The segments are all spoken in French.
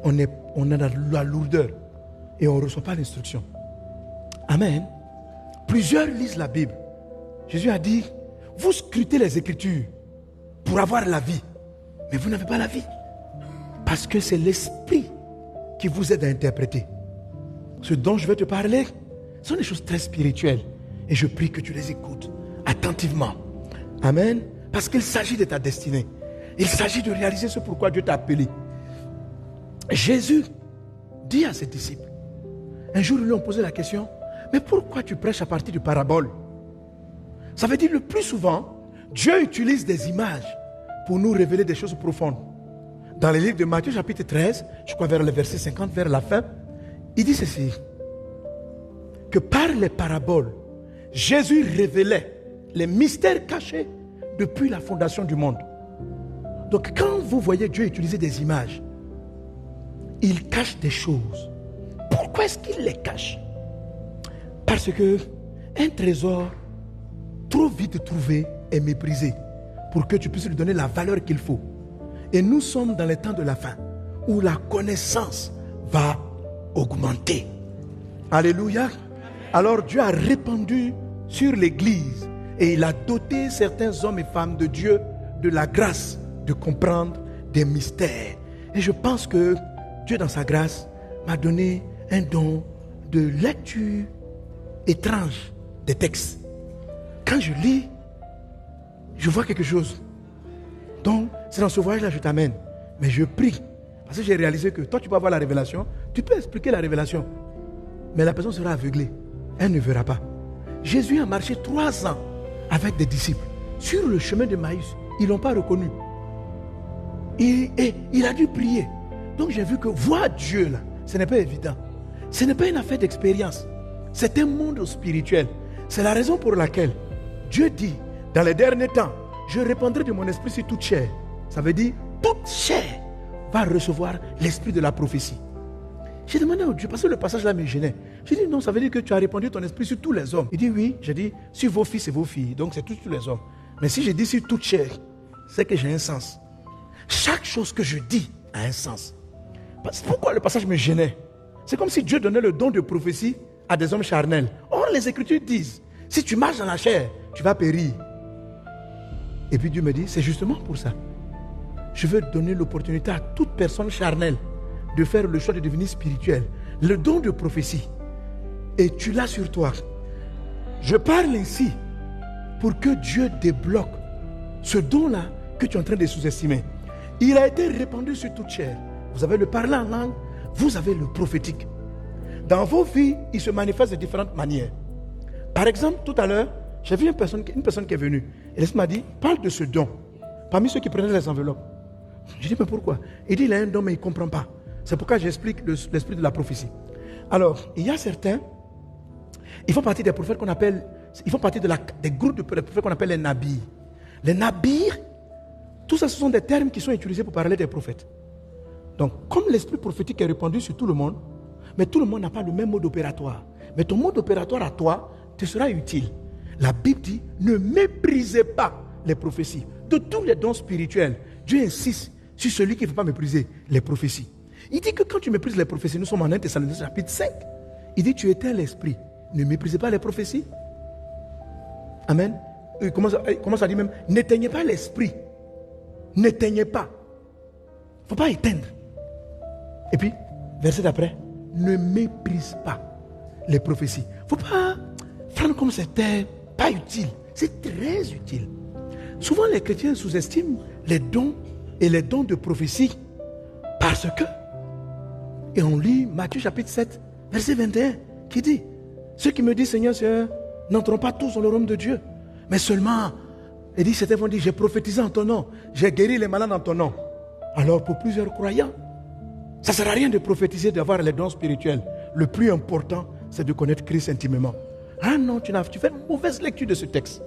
on a la lourdeur et on ne reçoit pas l'instruction. Amen. Plusieurs lisent la Bible. Jésus a dit, vous scrutez les Écritures pour avoir la vie, mais vous n'avez pas la vie. Parce que c'est l'Esprit qui vous aide à interpréter. Ce dont je vais te parler, ce sont des choses très spirituelles. Et je prie que tu les écoutes attentivement. Amen. Parce qu'il s'agit de ta destinée. Il s'agit de réaliser ce pourquoi Dieu t'a appelé. Jésus dit à ses disciples, un jour ils lui ont posé la question, mais pourquoi tu prêches à partir de paraboles? Ça veut dire le plus souvent, Dieu utilise des images pour nous révéler des choses profondes. Dans le livre de Matthieu chapitre 13, je crois vers le verset 50, vers la fin, il dit ceci, que par les paraboles, Jésus révélait les mystères cachés depuis la fondation du monde. Donc quand vous voyez Dieu utiliser des images, il cache des choses. Pourquoi est-ce qu'il les cache? Parce que un trésor trop vite trouvé est méprisé pour que tu puisses lui donner la valeur qu'il faut. Et nous sommes dans les temps de la fin où la connaissance va augmenter. Alléluia. Alors Dieu a répandu sur l'Église et il a doté certains hommes et femmes de Dieu de la grâce de comprendre des mystères. Et je pense que Dieu dans sa grâce m'a donné un don de lecture étrange des textes. Quand je lis, je vois quelque chose. Donc, c'est dans ce voyage-là que je t'amène. Mais je prie. Parce que j'ai réalisé que toi, tu peux avoir la révélation. Tu peux expliquer la révélation. Mais la personne sera aveuglée. Elle ne verra pas. Jésus a marché 3 ans avec des disciples. Sur le chemin de Maïs, ils ne l'ont pas reconnu. Il a dû prier. Donc, j'ai vu que voir Dieu, là, ce n'est pas évident. Ce n'est pas une affaire d'expérience. C'est un monde spirituel. C'est la raison pour laquelle Dieu dit, dans les derniers temps, je répandrai de mon esprit sur toute chair. Ça veut dire, toute chair va recevoir l'esprit de la prophétie. J'ai demandé à Dieu, parce que le passage là me gênait. J'ai dit, non, ça veut dire que tu as répandu ton esprit sur tous les hommes. Il dit, oui. J'ai dit, sur vos fils et vos filles. Donc c'est tous les hommes. Mais si je dis sur toute chair, c'est que j'ai un sens. Chaque chose que je dis a un sens. Pourquoi le passage me gênait? C'est comme si Dieu donnait le don de prophétie à des hommes charnels. Or, les Écritures disent, si tu marches dans la chair, tu vas périr. Et puis Dieu me dit, c'est justement pour ça. Je veux donner l'opportunité à toute personne charnelle de faire le choix de devenir spirituel. Le don de prophétie. Et tu l'as sur toi. Je parle ainsi pour que Dieu débloque ce don-là que tu es en train de sous-estimer. Il a été répandu sur toute chair. Vous avez le parler en langue, vous avez le prophétique. Dans vos vies, il se manifeste de différentes manières. Par exemple, tout à l'heure, j'ai vu une personne qui est venue. Et elle m'a dit, parle de ce don. Parmi ceux qui prenaient les enveloppes. J'ai dit, mais pourquoi? Il dit, il a un don, mais il ne comprend pas. C'est pourquoi j'explique l'esprit de la prophétie. Alors, il y a certains, ils font partie des prophètes qu'on appelle, ils font partie des groupes de prophètes qu'on appelle les nabis. Les nabis, tout ça, ce sont des termes qui sont utilisés pour parler des prophètes. Donc, comme l'esprit prophétique est répandu sur tout le monde, mais tout le monde n'a pas le même mode opératoire. Mais ton mode opératoire à toi te sera utile. La Bible dit, ne méprisez pas les prophéties. De tous les dons spirituels, Dieu insiste sur celui qui ne faut pas mépriser les prophéties. Il dit que quand tu méprises les prophéties, nous sommes en 1 Thessaloniciens chapitre 5. Il dit, tu éteins l'esprit. Ne méprisez pas les prophéties. Amen. Il commence à dire même, n'éteignez pas l'esprit. N'éteignez pas. Il ne faut pas éteindre. Et puis, verset d'après, ne méprise pas les prophéties. Il ne faut pas prendre comme c'était pas utile. C'est très utile. Souvent, les chrétiens sous-estiment les dons et les dons de prophétie parce que, et on lit Matthieu chapitre 7, verset 21, qui dit, ceux qui me disent Seigneur, Seigneur, n'entreront pas tous dans le royaume de Dieu, mais seulement, il dit, certains vont dire, j'ai prophétisé en ton nom, j'ai guéri les malades en ton nom. Alors, pour plusieurs croyants, ça ne sert à rien de prophétiser, d'avoir les dons spirituels. Le plus important, c'est de connaître Christ intimement. Ah non, tu fais une mauvaise lecture de ce texte.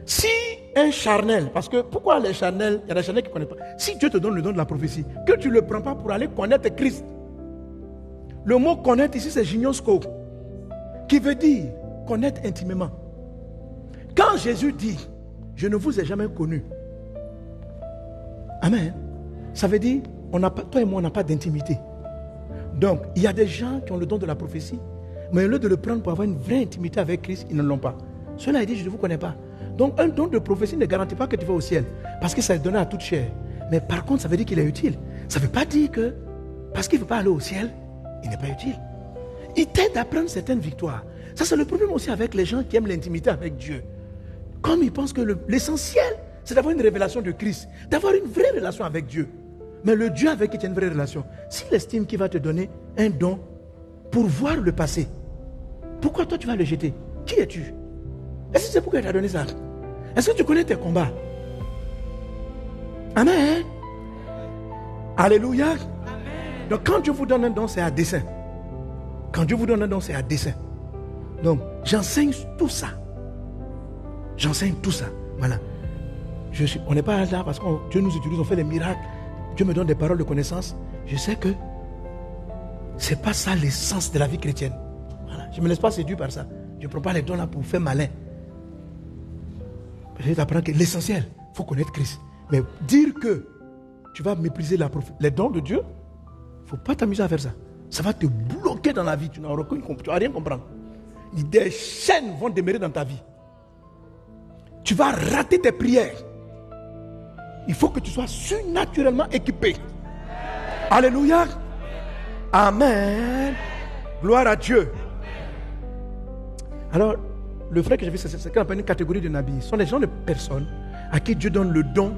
Si un charnel, parce que pourquoi les charnels, il y a des charnels qui ne connaissent pas. Si Dieu te donne le don de la prophétie, que tu ne le prends pas pour aller connaître Christ. Le mot connaître ici, c'est gignosco, qui veut dire connaître intimement. Quand Jésus dit, je ne vous ai jamais connu. Amen. Ça veut dire, toi et moi, on n'a pas d'intimité. Donc, il y a des gens qui ont le don de la prophétie, mais au lieu de le prendre pour avoir une vraie intimité avec Christ, ils ne l'ont pas. Cela a dit, je ne vous connais pas. Donc, un don de prophétie ne garantit pas que tu vas au ciel, parce que ça est donné à toute chair. Mais par contre, ça veut dire qu'il est utile. Ça ne veut pas dire que, parce qu'il ne veut pas aller au ciel, il n'est pas utile. Il t'aide à prendre certaines victoires. Ça, c'est le problème aussi avec les gens qui aiment l'intimité avec Dieu. Comme ils pensent que l'essentiel, c'est d'avoir une révélation de Christ, d'avoir une vraie relation avec Dieu. Mais le Dieu avec qui tu as une vraie relation, s'il estime qu'il va te donner un don pour voir le passé, pourquoi toi tu vas le jeter? Qui es-tu? Est-ce que c'est pourquoi il t'a donné ça? Est-ce que tu connais tes combats? Amen. Alléluia. Amen. Donc quand Dieu vous donne un don, c'est à dessein. Quand Dieu vous donne un don, c'est à dessein. Donc j'enseigne tout ça. J'enseigne tout ça. Voilà. On n'est pas là parce que Dieu nous utilise, on fait des miracles. Dieu me donne des paroles de connaissance. Je sais que ce n'est pas ça l'essence de la vie chrétienne. Voilà. Je ne me laisse pas séduire par ça. Je ne prends pas les dons là pour faire malin. Je t'apprends que l'essentiel, il faut connaître Christ. Mais dire que tu vas mépriser les dons de Dieu, il ne faut pas t'amuser à faire ça. Ça va te bloquer dans la vie. Tu n'auras rien comprendre. Des chaînes vont demeurer dans ta vie. Tu vas rater tes prières. Il faut que tu sois surnaturellement équipé. Alléluia. Amen. Gloire à Dieu. Alors, le frère que j'ai vu, c'est ce qu'on appelle une catégorie de nabis. Ce sont des gens de personnes à qui Dieu donne le don.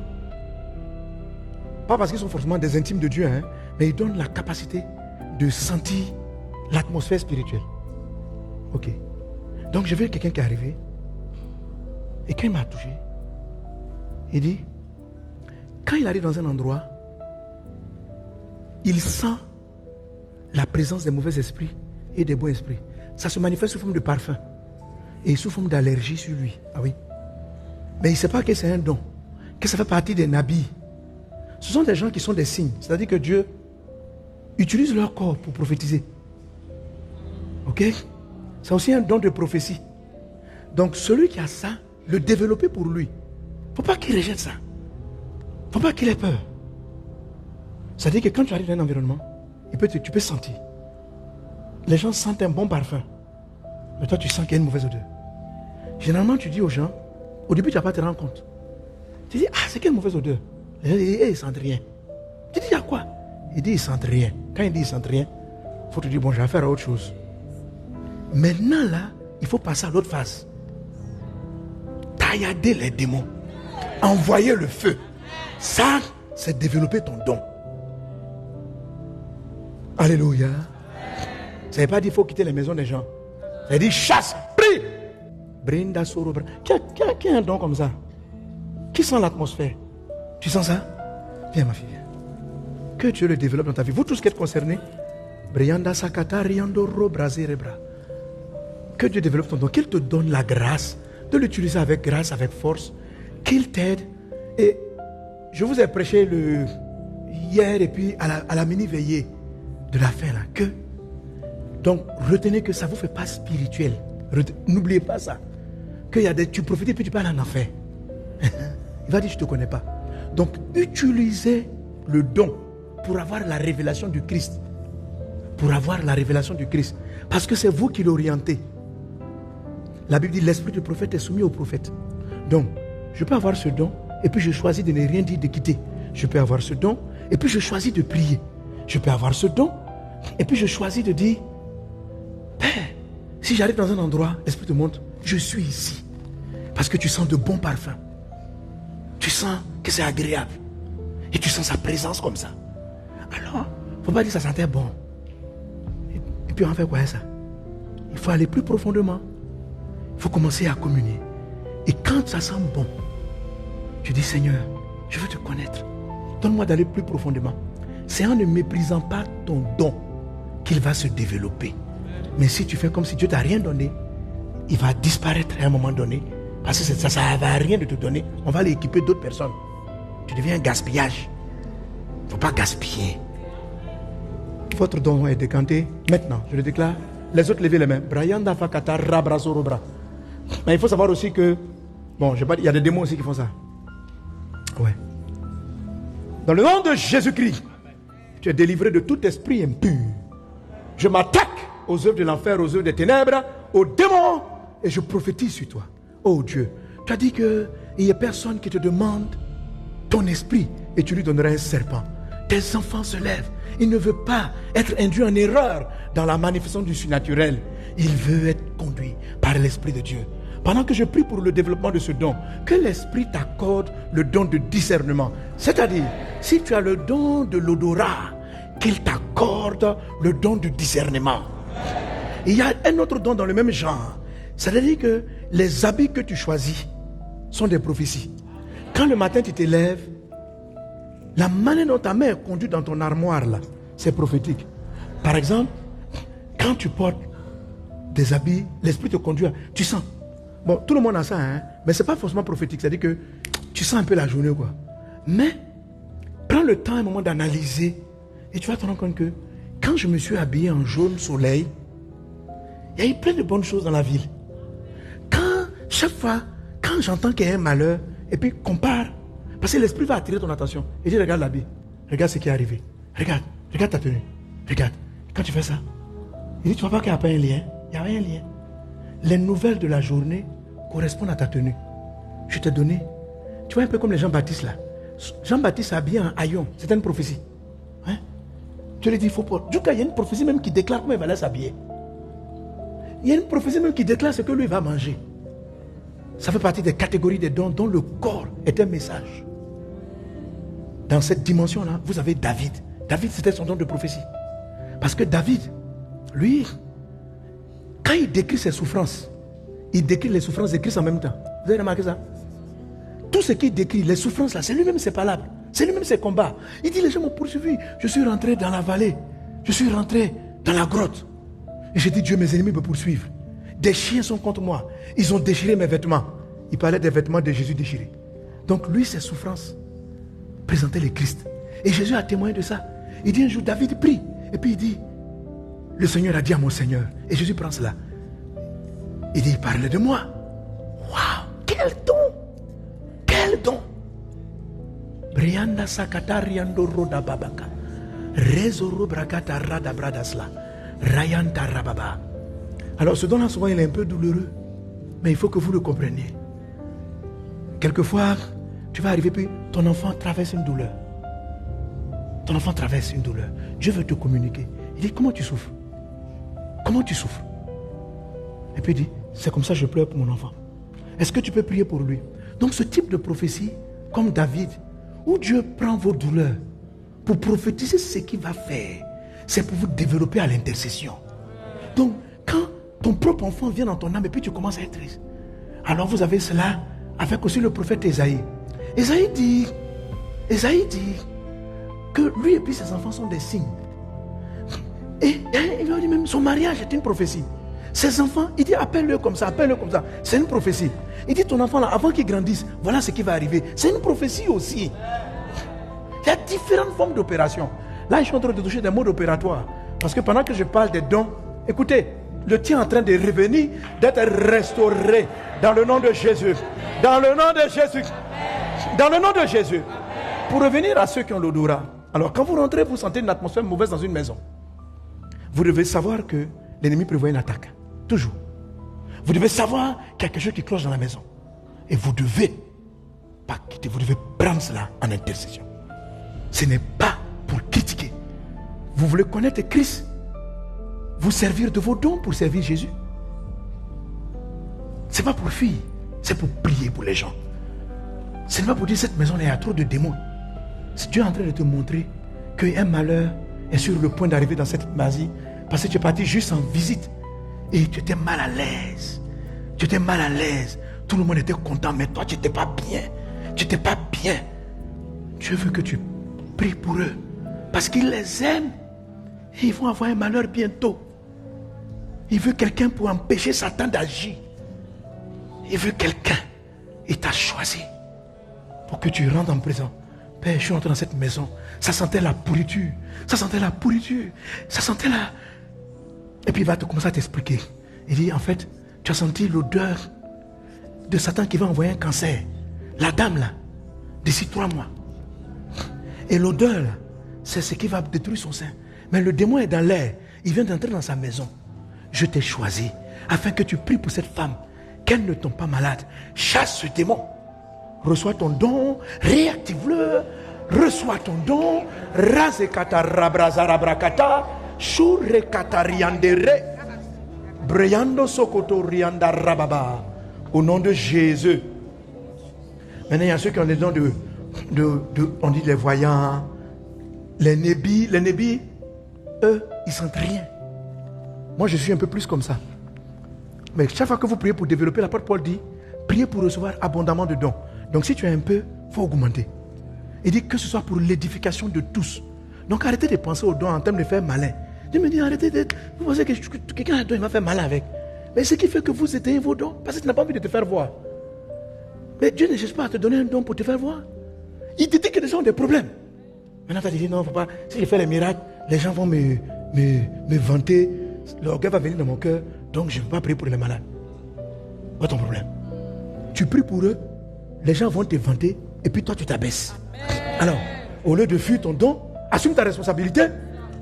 Pas parce qu'ils sont forcément des intimes de Dieu, mais il donne la capacité de sentir l'atmosphère spirituelle. Ok. Donc, j'ai vu quelqu'un qui est arrivé. Et quand il m'a touché, il dit, quand il arrive dans un endroit, il sent la présence des mauvais esprits et des bons esprits. Ça se manifeste sous forme de parfum et sous forme d'allergie sur lui. Ah oui. Mais il ne sait pas que c'est un don, que ça fait partie des nabis. Ce sont des gens qui sont des signes. C'est-à-dire que Dieu utilise leur corps pour prophétiser. Ok? C'est aussi un don de prophétie. Donc celui qui a ça, le développer pour lui. Il ne faut pas qu'il rejette ça. Il ne faut pas qu'il ait peur. C'est-à-dire que quand tu arrives dans un environnement, tu peux sentir. Les gens sentent un bon parfum. Mais toi, tu sens qu'il y a une mauvaise odeur. Généralement, tu dis aux gens, au début, tu ne vas pas te rendre compte. Tu dis, c'est quelle mauvaise odeur? Les gens disent, ils ne sentent rien. Tu dis, il y a quoi? Il dit, ils ne sentent rien. Quand il dit, ils ne sentent rien, il faut te dire, bon, je vais faire autre chose. Maintenant, là, il faut passer à l'autre phase. Taillader les démons. Envoyer le feu. Ça, c'est développer ton don. Alléluia. Ça ne veut pas dire qu'il faut quitter les maisons des gens. Ça veut dire chasse, prie. Brinda Sorobra. Qui a un don comme ça? Qui sent l'atmosphère? Tu sens ça? Viens ma fille. Que Dieu le développe dans ta vie. Vous tous qui êtes concernés. Brianda Sakata Riando Robrazerebra. Que Dieu développe ton don. Qu'il te donne la grâce de l'utiliser avec grâce, avec force. Qu'il t'aide. Et je vous ai prêché hier et puis à la mini-veillée de la fin là. Donc retenez que ça ne vous fait pas spirituel. N'oubliez pas ça. Tu profites et puis tu parles en enfer. Il va dire je ne te connais pas. Donc utilisez le don pour avoir la révélation du Christ. Pour avoir la révélation du Christ. Parce que c'est vous qui l'orientez. La Bible dit l'esprit du prophète est soumis au prophète. Donc je peux avoir ce don et puis je choisis de ne rien dire, de quitter. Je peux avoir ce don et puis je choisis de prier. Je peux avoir ce don et puis je choisis de dire Père, si j'arrive dans un endroit, l'esprit te montre, je suis ici. Parce que tu sens de bons parfums. Tu sens que c'est agréable. Et tu sens sa présence comme ça. Alors, il ne faut pas dire que ça sentait bon. Et puis on fait quoi ça? Il faut aller plus profondément. Il faut commencer à communier. Et quand ça sent bon, tu dis Seigneur, je veux te connaître. Donne-moi d'aller plus profondément. C'est en ne méprisant pas ton don qu'il va se développer. Mais si tu fais comme si Dieu ne t'a rien donné, il va disparaître à un moment donné. Parce que ça ne va rien de te donner. On va l'équiper d'autres personnes. Tu deviens un gaspillage. Il ne faut pas gaspiller. Votre don est décanté. Maintenant, je le déclare. Les autres, levez les mains. Mais il faut savoir aussi que, il y a des démons aussi qui font ça. Ouais. Dans le nom de Jésus-Christ, Tu es délivré de tout esprit impur. Je m'attaque aux œuvres de l'enfer, aux œuvres des ténèbres, aux démons, et je prophétise sur toi. Oh Dieu, tu as dit qu'il n'y a personne qui te demande ton esprit et tu lui donneras un serpent. Tes enfants se lèvent. Il ne veut pas être induit en erreur dans la manifestation du surnaturel. Il veut être conduit par l'Esprit de Dieu. Pendant que je prie pour le développement de ce don, que l'Esprit t'accorde le don de discernement. C'est-à-dire, si tu as le don de l'odorat, qu'il t'accorde le don de discernement. Il y a un autre don dans le même genre. C'est-à-dire que les habits que tu choisis sont des prophéties. Quand le matin tu te lèves, la manière dont ta main est conduite dans ton armoire là, c'est prophétique. Par exemple, quand tu portes des habits, l'esprit te conduit, tu sens. Bon, tout le monde a ça, hein, mais ce n'est pas forcément prophétique. C'est-à-dire que tu sens un peu la journée, quoi. Mais, prends le temps un moment d'analyser et tu vas te rendre compte que quand je me suis habillé en jaune soleil, il y a eu plein de bonnes choses dans la ville. Chaque fois, quand j'entends qu'il y a un malheur, et puis compare, parce que l'esprit va attirer ton attention, et dit regarde l'habit, regarde ce qui est arrivé, regarde ta tenue, regarde, quand tu fais ça, il dit tu vois pas qu'il n'y a pas un lien, il n'y a rien un lien. Les nouvelles de la journée correspondent à ta tenue. Je t'ai donné, tu vois un peu comme les Jean-Baptiste là. Jean-Baptiste habillé en haillon, c'est une prophétie. Hein? Tu lui dis il faut pas. Du coup, il y a une prophétie même qui déclare comment il va aller s'habiller. Il y a une prophétie même qui déclare ce que lui va manger. Ça fait partie des catégories des dons dont le corps est un message. Dans cette dimension-là, vous avez David. David, c'était son don de prophétie. Parce que David, lui, quand il décrit ses souffrances, il décrit les souffrances de Christ en même temps. Vous avez remarqué ça? Tout ce qu'il décrit, les souffrances là, c'est lui-même ses palabres. C'est lui-même ses combats. Il dit, les gens m'ont poursuivi. Je suis rentré dans la vallée. Je suis rentré dans la grotte. Et j'ai dit, Dieu, mes ennemis me poursuivent. Des chiens sont contre moi. Ils ont déchiré mes vêtements. Il parlait des vêtements de Jésus déchirés. Donc lui, ses souffrances présentaient le Christ. Et Jésus a témoigné de ça. Il dit un jour, David prie. Et puis il dit, le Seigneur a dit à mon Seigneur. Et Jésus prend cela. Il dit, il parlait de moi. Waouh, quel don! Quel don! Brianda sakata riando roda babaka. Rezoro brakata rada bradasla. Rayanta rababa. Alors ce don-là, souvent, il est un peu douloureux. Mais il faut que vous le compreniez. Quelquefois, tu vas arriver, puis ton enfant traverse une douleur. Ton enfant traverse une douleur. Dieu veut te communiquer. Il dit, comment tu souffres? Comment tu souffres? Et puis il dit, c'est comme ça que je pleure pour mon enfant. Est-ce que tu peux prier pour lui? Donc ce type de prophétie, comme David, où Dieu prend vos douleurs pour prophétiser ce qu'il va faire, c'est pour vous développer à l'intercession. Donc, quand ton propre enfant vient dans ton âme et puis tu commences à être triste, alors vous avez cela avec aussi le prophète Ésaïe. Ésaïe dit que lui et puis ses enfants sont des signes. Et il lui dit même son mariage est une prophétie. Ses enfants, il dit appelle-le comme ça, appelle-le comme ça. C'est une prophétie. Il dit ton enfant là, avant qu'il grandisse, voilà ce qui va arriver. C'est une prophétie aussi. Il y a différentes formes d'opération. Là, je suis en train de toucher des modes opératoires. Parce que pendant que je parle des dons, écoutez, le tien est en train de revenir, d'être restauré dans le nom de Jésus. Dans le nom de Jésus. Dans le nom de Jésus. Pour revenir à ceux qui ont l'odorat. Alors, quand vous rentrez, vous sentez une atmosphère mauvaise dans une maison. Vous devez savoir que l'ennemi prévoit une attaque. Toujours. Vous devez savoir qu'il y a quelque chose qui cloche dans la maison. Et vous devez pas quitter, vous devez prendre cela en intercession. Ce n'est pas pour critiquer. Vous voulez connaître Christ, vous servir de vos dons pour servir Jésus. Ce n'est pas pour fuir, c'est pour prier pour les gens. Ce n'est pas pour dire cette maison il y a trop de démons. C'est Dieu en train de te montrer qu'un malheur est sur le point d'arriver dans cette magie parce que tu es parti juste en visite et tu étais mal à l'aise. Tu étais mal à l'aise. Tout le monde était content, mais toi tu n'étais pas bien. Tu n'étais pas bien. Dieu veut que tu pries pour eux parce qu'il les aime. Et ils vont avoir un malheur bientôt. Il veut quelqu'un pour empêcher Satan d'agir. Il veut quelqu'un. Il t'a choisi pour que tu rentres en prison. Père, je suis entré dans cette maison. Ça sentait la pourriture. Ça sentait la pourriture. Ça sentait la... Et puis il va te commencer à t'expliquer. Il dit, en fait, tu as senti l'odeur de Satan qui va envoyer un cancer. La dame là, d'ici 3 mois. Et l'odeur là, c'est ce qui va détruire son sein. Mais le démon est dans l'air. Il vient d'entrer dans sa maison. Je t'ai choisi afin que tu pries pour cette femme, qu'elle ne tombe pas malade. Chasse ce démon. Reçois ton don, réactive-le. Reçois ton don. Razekata rabrazarabrakata. Shurekata riandere. Breyando sokoto rianda rababa. Au nom de Jésus. Maintenant, il y a ceux qui ont les dons on dit les voyants, les nébis. Les nébis, eux, ils sentent rien. Moi, je suis un peu plus comme ça. Mais chaque fois que vous priez pour développer, l'apôtre Paul dit, priez pour recevoir abondamment de dons. Donc si tu as un peu, il faut augmenter. Il dit que ce soit pour l'édification de tous. Donc arrêtez de penser aux dons en termes de faire malin. Dieu me dit, arrêtez de... Vous pensez que quelqu'un a un don, il va faire malin avec. Mais ce qui fait que vous éteignez vos dons, parce que tu n'as pas envie de te faire voir. Mais Dieu ne cherche pas à te donner un don pour te faire voir. Il te dit que les gens ont des problèmes. Maintenant, tu as dit, non, faut pas. Si je fais les miracles, les gens vont me vanter. L'orgueil va venir dans mon cœur. Donc, je ne vais pas prier pour les malades. Pas ton problème. Tu pries pour eux, les gens vont te vanter, et puis toi, tu t'abaisses. Alors, au lieu de fuir ton don, assume ta responsabilité,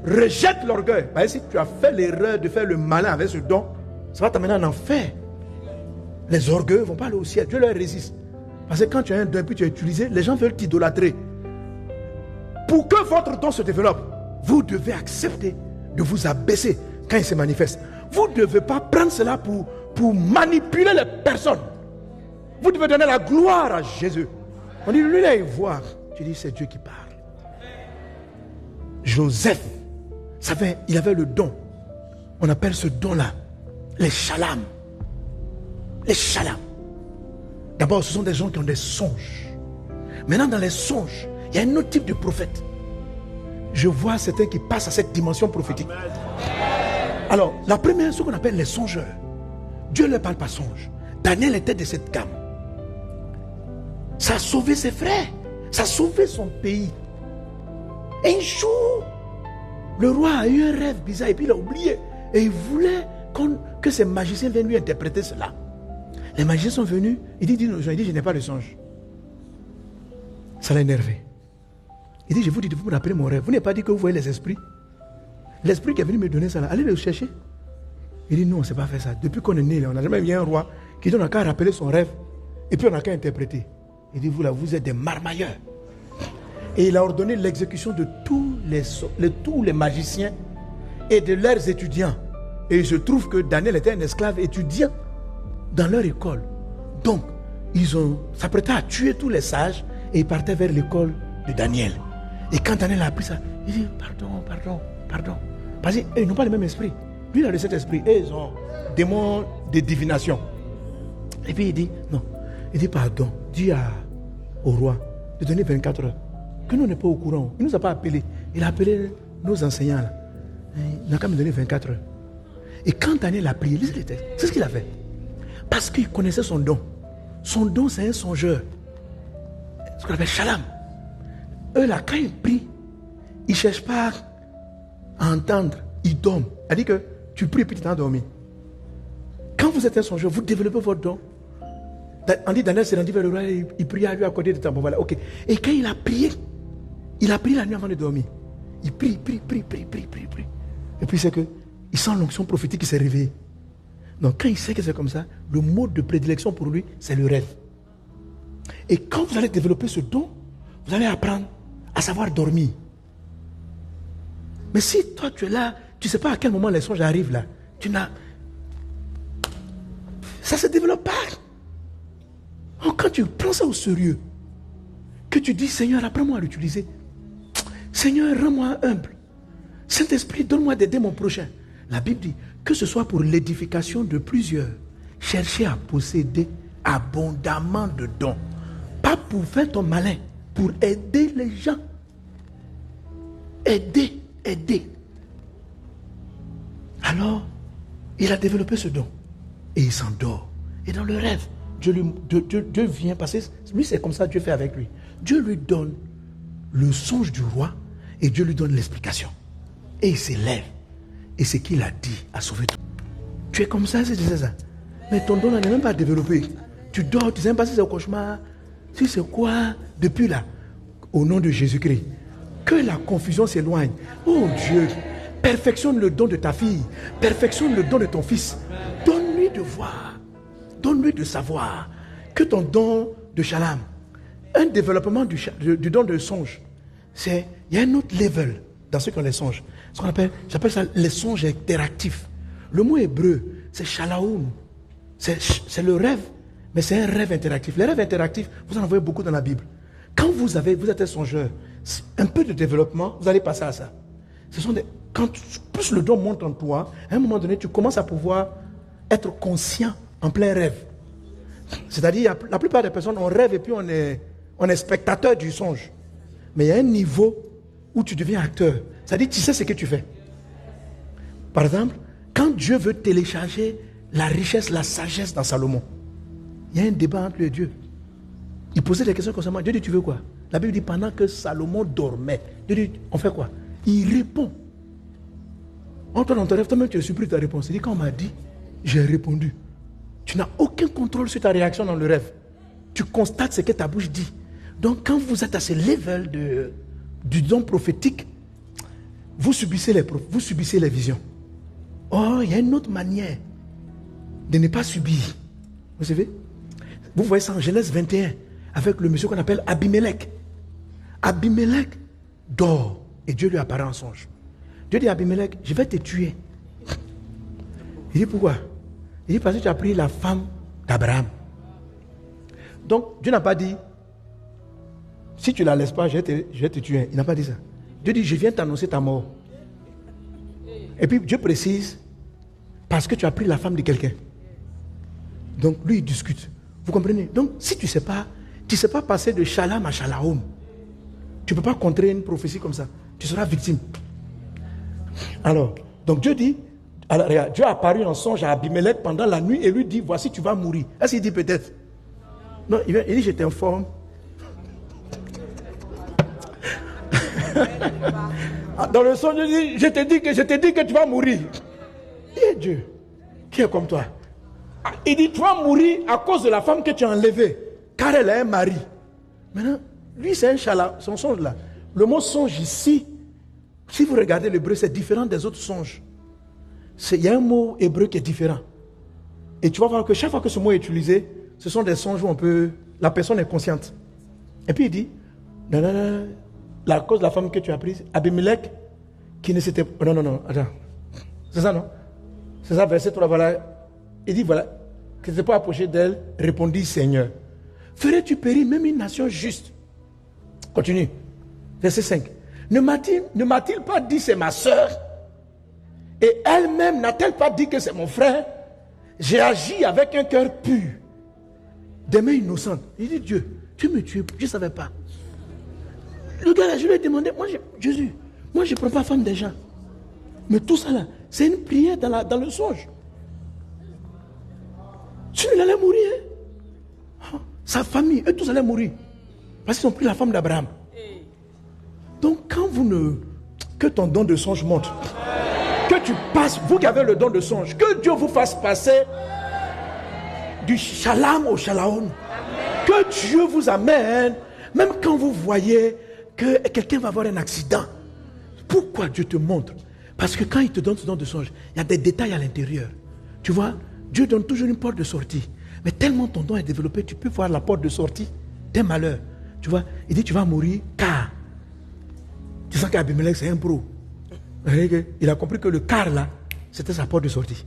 rejette l'orgueil. Bah, si tu as fait l'erreur de faire le malin avec ce don, ça va t'amener en enfer. Les orgueilleux ne vont pas aller au ciel. Dieu leur résiste. Parce que quand tu as un don et puis tu as utilisé, les gens veulent t'idolâtrer. Pour que votre don se développe, vous devez accepter de vous abaisser quand il se manifeste. Vous ne devez pas prendre cela pour manipuler les personnes. Vous devez donner la gloire à Jésus. On dit, lui là, il voit. Tu dis, c'est Dieu qui parle. Joseph, il avait le don. On appelle ce don-là les shalom. Les shalom. D'abord, ce sont des gens qui ont des songes. Maintenant, dans les songes, il y a un autre type de prophète. Je vois certains qui passent à cette dimension prophétique. Alors, la première, ce qu'on appelle les songeurs. Dieu ne leur parle pas songe. Daniel était de cette gamme. Ça a sauvé ses frères. Ça a sauvé son pays. Et un jour, le roi a eu un rêve bizarre et puis il a oublié. Et il voulait que ces magiciens viennent lui interpréter cela. Les magiciens sont venus. Il dit je n'ai pas de songe. Ça l'a énervé. Il dit, je vous dis de vous rappeler mon rêve. Vous n'avez pas dit que vous voyez les esprits? L'esprit qui est venu me donner ça là, allez le chercher. Il dit, non, on ne sait pas faire ça. Depuis qu'on est né là, on n'a jamais vu un roi qui dit, on n'a qu'à rappeler son rêve. Et puis on n'a qu'à interpréter. Il dit, vous là, vous êtes des marmailleurs. Et il a ordonné l'exécution de tous les magiciens et de leurs étudiants. Et il se trouve que Daniel était un esclave étudiant dans leur école. Donc, ils ont s'apprêté à tuer tous les sages et ils partaient vers l'école de Daniel. Et quand Daniel a appris ça, il dit, pardon. Parce qu'ils n'ont pas le même esprit. Lui, il a le cet esprit. Et ils ont démon de divination. Et puis il dit, non. Il dit, pardon. Dis au roi de donner 24 heures. Que nous n'est pas au courant. Il ne nous a pas appelés. Il a appelé nos enseignants là. Il n'a qu'à me donner 24 heures. Et quand Daniel a prié, lisez les textes. C'est ce qu'il a fait. Parce qu'il connaissait son don. Son don, c'est un songeur. Ce qu'on appelle Shalom. Eux là, quand ils prient, ils ne cherchent pas à entendre. Ils dorment. C'est-à-dire que tu pries et puis tu t'es endormi. Quand vous êtes un songeur, vous développez votre don. On dit Daniel s'est rendu vers le roi, il prie à lui à côté de temps. Bon, voilà, ok. Et quand il a prié la nuit avant de dormir. Il prie. Et puis c'est que il sent l'onction prophétique qui s'est réveillée. Donc quand il sait que c'est comme ça, le mode de prédilection pour lui, c'est le rêve. Et quand vous allez développer ce don, vous allez apprendre à savoir dormir. Mais si toi tu es là, tu ne sais pas à quel moment les songes arrivent là, ça ne se développe pas. Alors, quand tu prends ça au sérieux, que tu dis, Seigneur, apprends-moi à l'utiliser. Seigneur, rends-moi humble. Saint-Esprit, donne-moi d'aider mon prochain. La Bible dit, que ce soit pour l'édification de plusieurs, cherchez à posséder abondamment de dons. Pas pour faire ton malin, pour aider les gens. Aider. Alors, il a développé ce don. Et il s'endort. Et dans le rêve, Dieu vient passer. Lui, c'est comme ça Dieu fait avec lui. Dieu lui donne le songe du roi et Dieu lui donne l'explication. Et il s'élève. Et ce qu'il a dit a sauvé tout. Tu es comme ça, c'est ça. Mais ton don n'est même pas développé. Tu dors, tu ne sais même pas si c'est un cauchemar. Si c'est quoi, depuis là, au nom de Jésus-Christ, Que la confusion s'éloigne. Oh Dieu, perfectionne le don de ta fille. Perfectionne le don de ton fils. Donne-lui de voir. Donne-lui de savoir. Que ton don de Shalom, un développement du don de songe, il y a un autre level dans ceux qui ont les songes. Ce qu'on appelle, j'appelle ça les songes interactifs. Le mot hébreu, c'est Shalaoum. C'est le rêve, mais c'est un rêve interactif. Les rêves interactifs, vous en voyez beaucoup dans la Bible. Quand vous êtes un songeur, un peu de développement, vous allez passer à ça. Quand plus le don monte en toi, à un moment donné, tu commences à pouvoir être conscient en plein rêve. C'est-à-dire, la plupart des personnes, on rêve et puis on est spectateur du songe. Mais il y a un niveau où tu deviens acteur. C'est-à-dire, tu sais ce que tu fais. Par exemple, quand Dieu veut télécharger la richesse, la sagesse dans Salomon, il y a un débat entre lui et Dieu. Il posait des questions concernant Dieu dit, tu veux quoi? La Bible dit, pendant que Salomon dormait, Dieu dit, on fait quoi? Il répond. En toi, dans ton rêve, toi-même, tu es surpris de ta réponse. Il dit, quand on m'a dit, j'ai répondu. Tu n'as aucun contrôle sur ta réaction dans le rêve. Tu constates ce que ta bouche dit. Donc, quand vous êtes à ce level du don prophétique, vous subissez les visions. Oh, il y a une autre manière de ne pas subir. Vous savez? Vous voyez ça en Genèse 21 avec le monsieur qu'on appelle Abimelech. Abimelech dort et Dieu lui apparaît en songe. Dieu dit à Abimelech, je vais te tuer. Il dit pourquoi? Il dit parce que tu as pris la femme d'Abraham. Donc Dieu n'a pas dit, si tu ne la laisses pas, je vais te tuer. Il n'a pas dit ça. Dieu dit, je viens t'annoncer ta mort. Et puis Dieu précise, parce que tu as pris la femme de quelqu'un. Donc lui, il discute. Vous comprenez? Donc si tu ne sais pas passer de Shalom à Shalaom, tu ne peux pas contrer une prophétie comme ça. Tu seras victime. Alors, donc Dieu dit, alors, regarde, Dieu a apparu en songe à Abimelech pendant la nuit et lui dit, voici tu vas mourir. Est-ce qu'il dit peut-être? Non, il dit, je t'informe. Dans le songe, il dit, je te dis que tu vas mourir. Et Dieu, qui est comme toi? Il dit, tu vas mourir à cause de la femme que tu as enlevée, car elle a un mari. Maintenant, lui c'est un chala, son songe là. Le mot songe ici, si vous regardez l'hébreu, c'est différent des autres songes. Il y a un mot hébreu qui est différent. Et tu vas voir que chaque fois que ce mot est utilisé, ce sont des songes où la personne est consciente. Et puis il dit, non, la cause de la femme que tu as prise, Abimelech, qui ne s'était... Non, attends. C'est ça, non? C'est ça, verset 3, voilà. Il dit, voilà, que ne s'est pas approché d'elle, répondit Seigneur. Ferais-tu périr même une nation juste? Continue. Verset 5. Ne m'a-t-il pas dit c'est ma soeur? Et elle-même n'a-t-elle pas dit que c'est mon frère? J'ai agi avec un cœur pur, des mains innocentes. Il dit, Dieu, tu me tues, je ne savais pas. Le gars là, je lui ai demandé, Jésus, moi je ne prends pas femme des gens. Mais tout ça là, c'est une prière dans le songe. Tu il allait mourir. Hein? Sa famille, eux tous allaient mourir. Parce qu'ils ont pris la femme d'Abraham. Donc quand que ton don de songe monte, que tu passes, vous qui avez le don de songe, que Dieu vous fasse passer du shalom au shalaon. Que Dieu vous amène, même quand vous voyez que quelqu'un va avoir un accident. Pourquoi Dieu te montre? Parce que quand il te donne ce don de songe, il y a des détails à l'intérieur. Tu vois, Dieu donne toujours une porte de sortie. Mais tellement ton don est développé, tu peux voir la porte de sortie des malheurs. Tu vois, il dit tu vas mourir car. Tu sens qu'Abimelech c'est un pro. Il a compris que le car là, c'était sa porte de sortie.